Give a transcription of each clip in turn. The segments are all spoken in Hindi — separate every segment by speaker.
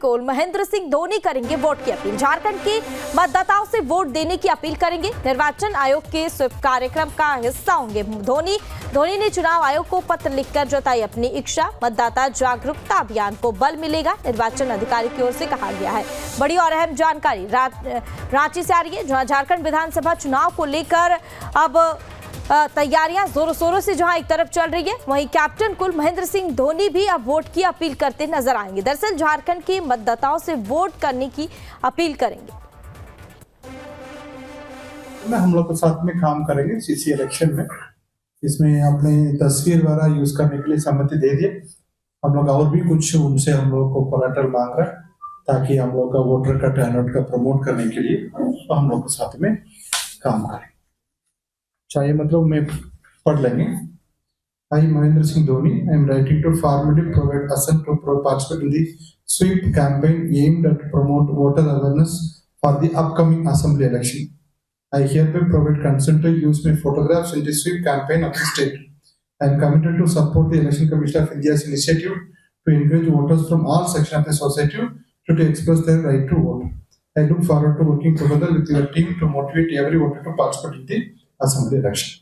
Speaker 1: कुल महेंद्र सिंह धोनी करेंगे वोट की अपील। झारखंड के मतदाताओं से वोट देने की अपील करेंगे। निर्वाचन आयोग के स्वीप कार्यक्रम का हिस्सा होंगे धोनी ने चुनाव आयोग को पत्र लिखकर जताई अपनी इच्छा। मतदाता जागरूकता अभियान को बल मिलेगा, निर्वाचन अधिकारी की ओर से कहा गया है। बड़ी और अहम जानकारी रांची से आ रही है, जहां झारखंड विधानसभा चुनाव को लेकर अब तैयारियां जोरों शोरों से जहां एक तरफ चल रही है, वहीं कैप्टन कुल महेंद्र सिंह धोनी भी अब वोट की अपील करते नजर आएंगे। दरअसल झारखंड के मतदाताओं से वोट करने की अपील करेंगे।
Speaker 2: हम लोग के साथ में काम करेंगे सीसी इलेक्शन में। इसमें अपनी तस्वीर वगैरह यूज करने के लिए सहमति दे दिए। हम लोग और भी कुछ उनसे हम लोग को कोलैटरल मांग रहे हैं ताकि हम लोग का वोटर का टर्नआउट का प्रमोट करने के लिए तो हम लोग के साथ में काम करें। चाहिए मतलब मैं पढ़ लेंगे। I, Mahendra Singh Dhoni, I am writing to formally provide assent to participate in the sweep campaign aimed at promote voter awareness for the upcoming assembly election. I hereby provide consent to use my photographs in the sweep campaign of the state. I am committed to support the Election Commission of India's initiative to encourage voters from all sections of the society to express their right to vote. I look forward to working together with your team to motivate every voter to participate in the assembly election.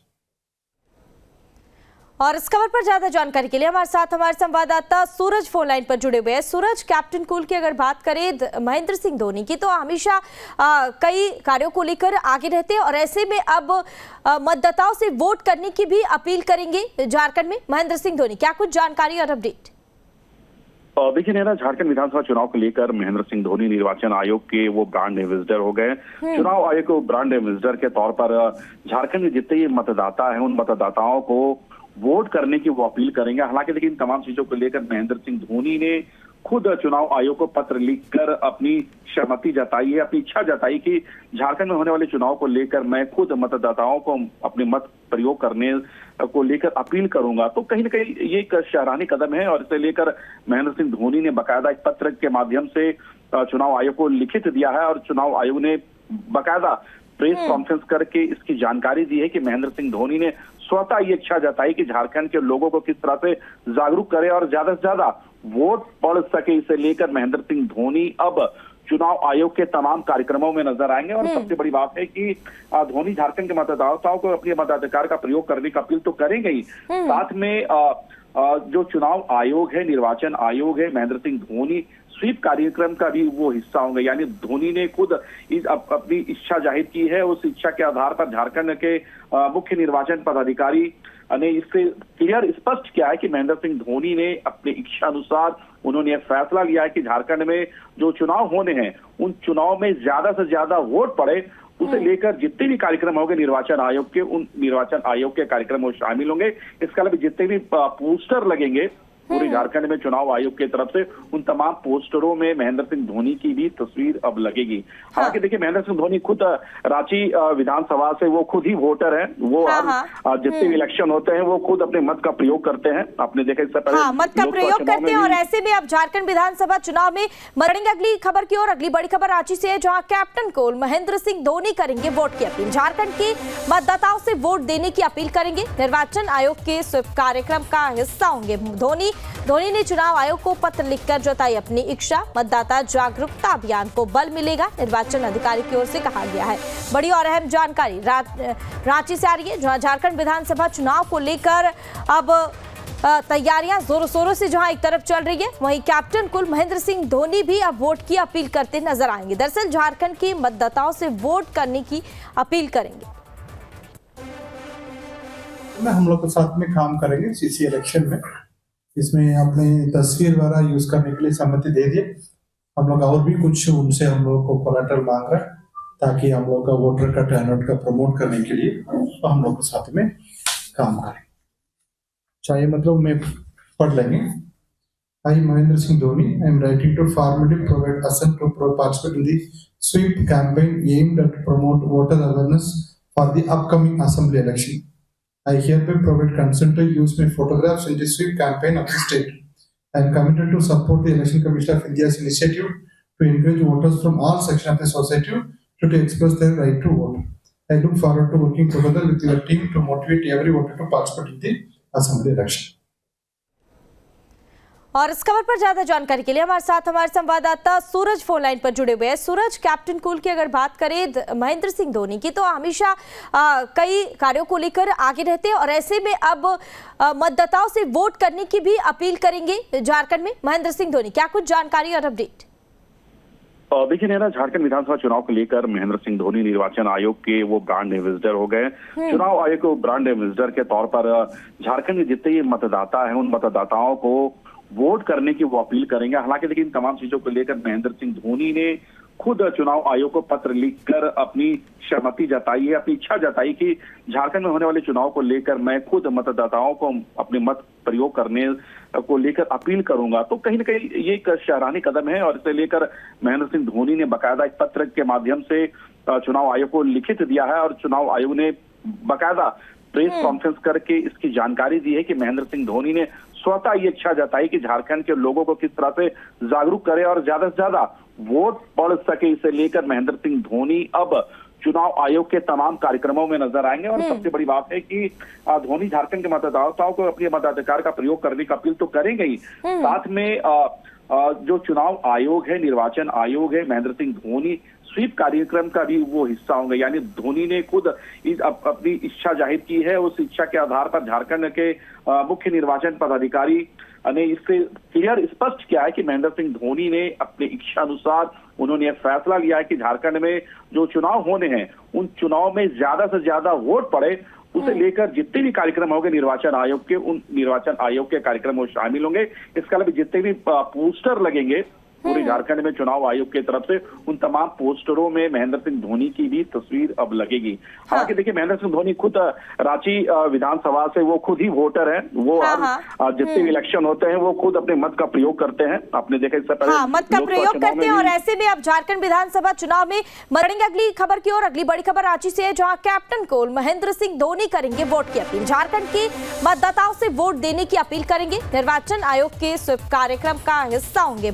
Speaker 1: और इस खबर पर ज्यादा जानकारी के लिए हमारे साथ हमारे संवाददाता सूरज फोन लाइन पर जुड़े हुए हैं। सूरज, कैप्टन कूल की अगर बात करें महेंद्र सिंह धोनी की, तो हमेशा कई कार्यों को लेकर आगे रहते हैं और ऐसे में अब मतदाताओं से वोट करने की भी अपील करेंगे झारखंड में महेंद्र सिंह धोनी। क्या कुछ जानकारी और अपडेट?
Speaker 3: देखिए नेहा, झारखंड विधानसभा चुनाव को लेकर महेंद्र सिंह धोनी निर्वाचन आयोग के वो ब्रांड एम्बेसडर हो गए। चुनाव आयोग को ब्रांड एम्बेसडर के तौर पर झारखंड में जितने ही मतदाता हैं उन मतदाताओं को वोट करने की वो अपील करेंगे। हालांकि देखिए इन तमाम चीजों को लेकर महेंद्र सिंह धोनी ने खुद चुनाव आयोग को पत्र लिखकर अपनी सहमति जताई है, अपनी इच्छा जताई कि झारखंड में होने वाले चुनाव को लेकर मैं खुद मतदाताओं को अपने मत प्रयोग करने को लेकर अपील करूंगा। तो कहीं ना कहीं ये एक सराहनीय कदम है और इसे लेकर महेंद्र सिंह धोनी ने बाकायदा एक पत्र के माध्यम से चुनाव आयोग को लिखित दिया है और चुनाव आयोग ने बाकायदा प्रेस कॉन्फ्रेंस करके इसकी जानकारी दी है कि महेंद्र सिंह धोनी ने स्वतः ये इच्छा जताई कि झारखंड के लोगों को किस तरह से जागरूक करे और ज्यादा से ज्यादा वोट पड़ सके। इसे लेकर महेंद्र सिंह धोनी अब चुनाव आयोग के तमाम कार्यक्रमों में नजर आएंगे और सबसे बड़ी बात है कि धोनी झारखंड के मतदाताओं को अपने मताधिकार का प्रयोग करने की अपील तो करेंगे ही, साथ में जो चुनाव आयोग है, निर्वाचन आयोग है, महेंद्र सिंह धोनी स्वीप कार्यक्रम का भी वो हिस्सा होंगे। यानी धोनी ने खुद अपनी इच्छा जाहिर की है। उस इच्छा के आधार पर झारखंड के मुख्य निर्वाचन पदाधिकारी ने इससे क्लियर स्पष्ट किया है कि महेंद्र सिंह धोनी ने अपनी इच्छा अनुसार उन्होंने फैसला लिया है कि झारखंड में जो चुनाव होने हैं उन चुनाव में ज्यादा से ज्यादा वोट पड़े। उसे लेकर जितने भी कार्यक्रम होंगे निर्वाचन आयोग के, उन निर्वाचन आयोग के कार्यक्रम में शामिल होंगे। इसके अलावा जितने भी पोस्टर लगेंगे पूरे झारखंड में चुनाव आयोग की तरफ से, उन तमाम पोस्टरों में महेंद्र सिंह धोनी की भी तस्वीर अब लगेगी। हालांकि देखिए महेंद्र सिंह धोनी खुद रांची विधानसभा से वो खुद ही वोटर हैं। वो जितने भी इलेक्शन होते हैं वो खुद अपने मत का प्रयोग करते हैं। आपने देखा इससे पहले
Speaker 1: मत का प्रयोग करते हैं और ऐसे में अब झारखंड विधानसभा चुनाव में बढ़ेंगे। अगली खबर की ओर, अगली बड़ी खबर रांची से है, जहाँ कैप्टन कुल महेंद्र सिंह धोनी करेंगे वोट की अपील। झारखंड के मतदाताओं से वोट देने की अपील करेंगे। निर्वाचन आयोग के स्वीप कार्यक्रम का हिस्सा होंगे धोनी ने चुनाव आयोग को पत्र लिखकर जताई अपनी इच्छा। मतदाता जागरूकता अभियान को बल मिलेगा, निर्वाचन अधिकारी की ओर से कहा गया है। बड़ी और अहम जानकारी रांची से आ रही है, जहां झारखंड विधानसभा चुनाव को लेकर अब तैयारियां जोरों शोरों से जहां एक तरफ चल रही है, वहीं कैप्टन कुल महेंद्र सिंह धोनी भी अब वोट की अपील करते नजर आएंगे। दरअसल झारखंड के मतदाताओं से वोट करने की अपील करेंगे।
Speaker 2: हम लोग के साथ में काम करेंगे सीसी इलेक्शन में। इसमें अपनी तस्वीर वगैरह यूज करने के लिए सहमति दे दिए। हम लोग और भी कुछ उनसे हम लोग को कोलैटरल मांग रहे हैं ताकि हम लोग का वोटर का टर्नआउट का प्रमोट करने के लिए तो हम लोग के साथ में काम करें। चाहिए मतलब मैं पढ़ लेंगे। I, Mahendra Singh Dhoni, I am writing to formally provide assent to participate in the sweep campaign aimed at promote voter awareness for the upcoming assembly election. I hereby provide consent to use my photographs in the sweep campaign of the state. I am committed to support the Election Commission of India's initiative to encourage voters from all sections of the society to express their right to vote. I look forward to working together with your team to motivate every voter to participate in the assembly election.
Speaker 1: और इस खबर पर ज्यादा जानकारी के लिए हमारे साथ हमारे संवाददाता सूरज फोन लाइन पर जुड़े हुए हैं। सूरज, कैप्टन कूल की अगर बात करें महेंद्र सिंह धोनी की, तो हमेशा कई कार्यों को लेकर आगे रहते हैं और ऐसे में अब मतदाताओं से वोट करने की भी अपील करेंगे झारखंड में महेंद्र सिंह धोनी। क्या कुछ जानकारी और अपडेट?
Speaker 3: देखिए नेहा, झारखंड विधानसभा चुनाव को लेकर महेंद्र सिंह धोनी निर्वाचन आयोग के वो ब्रांड एम्बेसडर हो गए। चुनाव आयोग को ब्रांड एम्बेसडर के तौर पर झारखंड के जितने मतदाता हैं उन मतदाताओं को वोट करने की वो अपील करेंगे। हालांकि लेकिन तमाम चीजों को लेकर महेंद्र सिंह धोनी ने खुद चुनाव आयोग को पत्र लिखकर अपनी सहमति जताई है, अपनी इच्छा जताई कि झारखंड में होने वाले चुनाव को लेकर मैं खुद मतदाताओं को अपने मत प्रयोग करने को लेकर अपील करूंगा। तो कहीं ना कहीं ये एक सराहनीय कदम है और इसे लेकर महेंद्र सिंह धोनी ने बाकायदा एक पत्र के माध्यम से चुनाव आयोग को लिखित दिया है और चुनाव आयोग ने बाकायदा प्रेस कॉन्फ्रेंस करके इसकी जानकारी दी है कि महेंद्र सिंह धोनी ने स्वतः ये इच्छा जताई कि झारखंड के लोगों को किस तरह से जागरूक करे और ज्यादा से ज्यादा वोट पड़ सके। इसे लेकर महेंद्र सिंह धोनी अब चुनाव आयोग के तमाम कार्यक्रमों में नजर आएंगे और सबसे बड़ी बात है कि धोनी झारखंड के मतदाताओं को अपने मताधिकार का प्रयोग करने की अपील तो करेंगे ही, साथ में जो चुनाव आयोग है, निर्वाचन आयोग है, महेंद्र सिंह धोनी स्वीप कार्यक्रम का भी वो हिस्सा होंगे। यानी धोनी ने खुद अपनी इच्छा जाहिर की है। उस इच्छा के आधार पर झारखंड के मुख्य निर्वाचन पदाधिकारी ने इससे क्लियर स्पष्ट किया है कि महेंद्र सिंह धोनी ने अपनी इच्छा अनुसार उन्होंने फैसला लिया है कि झारखंड में जो चुनाव होने हैं उन चुनाव में ज्यादा से ज्यादा वोट पड़े। उसे लेकर जितने भी कार्यक्रम होंगे निर्वाचन आयोग के, उन निर्वाचन आयोग के कार्यक्रम वो शामिल होंगे। इसके अलावा जितने भी पोस्टर लगेंगे पूरे झारखंड में चुनाव आयोग की तरफ से, उन तमाम पोस्टरों में महेंद्र सिंह धोनी की भी तस्वीर अब लगेगी। हालांकि देखिए, महेंद्र सिंह धोनी खुद रांची विधानसभा से वो खुद ही वोटर हैं। वो जितने भी इलेक्शन होते हैं वो खुद अपने मत का प्रयोग करते हैं। आपने देखा इससे पहले
Speaker 1: मत का प्रयोग करते हैं और ऐसे में अब झारखंड विधानसभा चुनाव में बढ़ेंगे अगली खबर की ओर। अगली बड़ी खबर रांची से है, जहां कैप्टन कूल महेंद्र सिंह धोनी करेंगे वोट की अपील। झारखंड के मतदाताओं से वोट देने की अपील करेंगे। निर्वाचन आयोग के स्वीप कार्यक्रम का हिस्सा होंगे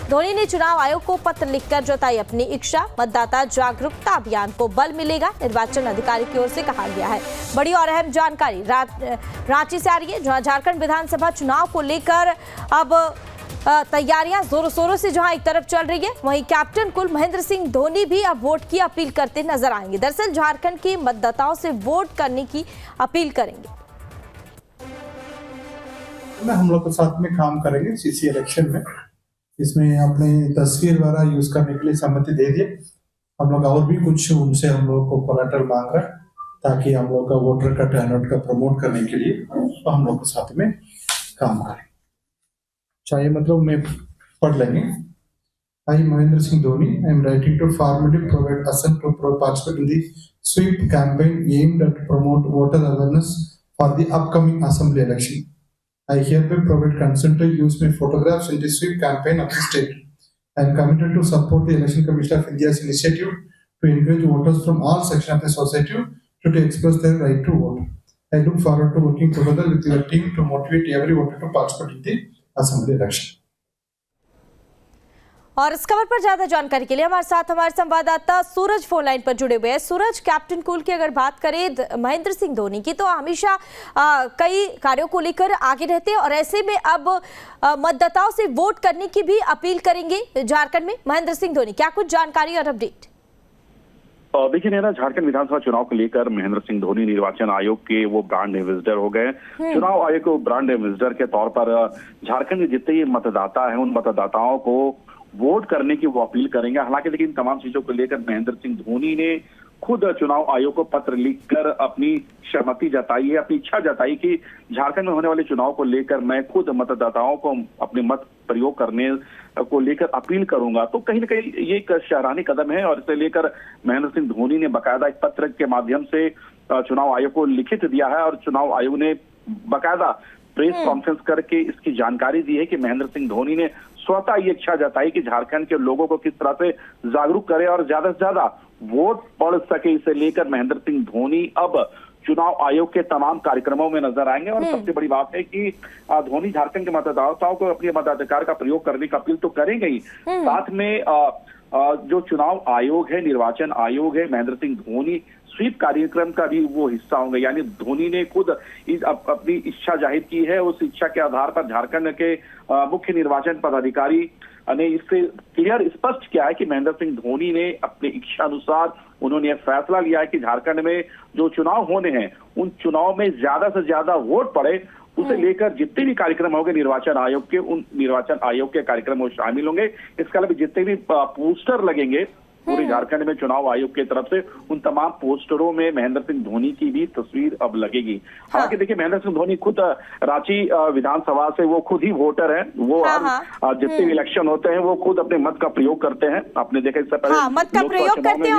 Speaker 1: धोनी ने चुनाव आयोग को पत्र लिखकर जताई अपनी इच्छा। मतदाता जागरूकता अभियान को बल मिलेगा, निर्वाचन अधिकारी की ओर से कहा गया है। बड़ी और अहम जानकारी रांची से आ रही है, जहां झारखंड विधानसभा चुनाव को लेकर अब तैयारियां जोरों शोरों से जहां एक तरफ चल रही है, वहीं कैप्टन कूल महेंद्र सिंह धोनी भी अब वोट की अपील करते नजर आएंगे। दरअसल झारखंड के मतदाताओं से वोट करने की अपील करेंगे।
Speaker 2: हम लोग के साथ में काम करेंगे सीसी इलेक्शन में। इसमें अपने तस्वीर वगैरह यूज करने के लिए सहमति दे दिए। हम लोग और भी कुछ उनसे हम लोग को कोलैटरल मांग रहे हैं ताकि हम लोग का वोटर का टर्नआउट का प्रमोट करने के लिए तो हम लोग के साथ में काम करें। चाहिए मतलब मैं पढ़ लेंगे। I, Mahendra Singh Dhoni, I am writing to formally provide assent to participate in the sweep campaign aimed at promote voter awareness for the upcoming assembly election. I hereby provide consent to use my photographs in the sweep campaign of the state. I am committed to support the Election Commission of India's initiative to encourage voters from all sections of the society to express their right to vote. I look forward to working together with your team to motivate every voter to participate in the assembly election.
Speaker 1: और इस खबर पर ज्यादा जानकारी के लिए हमारे साथ हमारे संवाददाता सूरज फोन लाइन पर जुड़े हुए हैं। सूरज, कैप्टन कूल की अगर बात करें महेंद्र सिंह धोनी की, तो हमेशा कई कार्यों को लेकर आगे रहते हैं और ऐसे में अब मतदाताओं से वोट करने की भी अपील करेंगे झारखंड में महेंद्र सिंह धोनी। क्या कुछ जानकारी और अपडेट?
Speaker 3: देखिए नेहा, झारखंड विधानसभा चुनाव को लेकर महेंद्र सिंह धोनी निर्वाचन आयोग के वो ब्रांड एम्बेसडर हो गए। चुनाव आयोग को ब्रांड एम्बेसडर के तौर पर झारखंड के जितने मतदाता हैं उन मतदाताओं को वोट करने की वो अपील करेंगे। हालांकि लेकिन तमाम चीजों को लेकर महेंद्र सिंह धोनी ने खुद चुनाव आयोग को पत्र लिखकर अपनी सहमति जताई है, अपनी इच्छा जताई कि झारखंड में होने वाले चुनाव को लेकर मैं खुद मतदाताओं को अपने मत प्रयोग करने को लेकर अपील करूंगा। तो कहीं ना कहीं ये एक सराहनीय कदम है और इसे लेकर महेंद्र सिंह धोनी ने बाकायदा एक पत्र के माध्यम से चुनाव आयोग को लिखित दिया है और चुनाव आयोग ने बाकायदा प्रेस कॉन्फ्रेंस करके इसकी जानकारी दी है कि महेंद्र सिंह धोनी ने स्वतः ये इच्छा जताई कि झारखंड के लोगों को किस तरह से जागरूक करे और ज्यादा से ज्यादा वोट पड़ सके। इसे लेकर महेंद्र सिंह धोनी अब चुनाव आयोग के तमाम कार्यक्रमों में नजर आएंगे। और सबसे बड़ी बात है कि धोनी झारखंड के मतदाताओं को अपने मताधिकार का प्रयोग करने का अपील तो करेंगे ही, साथ में जो चुनाव आयोग है, निर्वाचन आयोग है, महेंद्र सिंह धोनी स्वीप कार्यक्रम का भी वो हिस्सा होंगे। यानी धोनी ने खुद अपनी इच्छा जाहिर की है। उस इच्छा के आधार पर झारखंड के मुख्य निर्वाचन पदाधिकारी ने इससे क्लियर स्पष्ट किया है कि महेंद्र सिंह धोनी ने अपने इच्छा अनुसार उन्होंने यह फैसला लिया है कि झारखंड में जो चुनाव होने हैं उन चुनाव में ज्यादा से ज्यादा वोट पड़े, उसे लेकर जितने भी कार्यक्रम होंगे निर्वाचन आयोग के, उन निर्वाचन आयोग के कार्यक्रम में शामिल होंगे। इसके अलावा जितने भी पोस्टर लगेंगे पूरे झारखंड में चुनाव आयोग की तरफ से, उन तमाम पोस्टरों में महेंद्र सिंह धोनी की भी तस्वीर अब लगेगी। हालांकि देखिए, महेंद्र सिंह धोनी खुद रांची विधानसभा से वो खुद ही वोटर हैं। वो जितने भी इलेक्शन होते हैं वो खुद अपने मत का प्रयोग करते हैं। आपने देखा इससे पहले
Speaker 1: मत का प्रयोग करते हैं।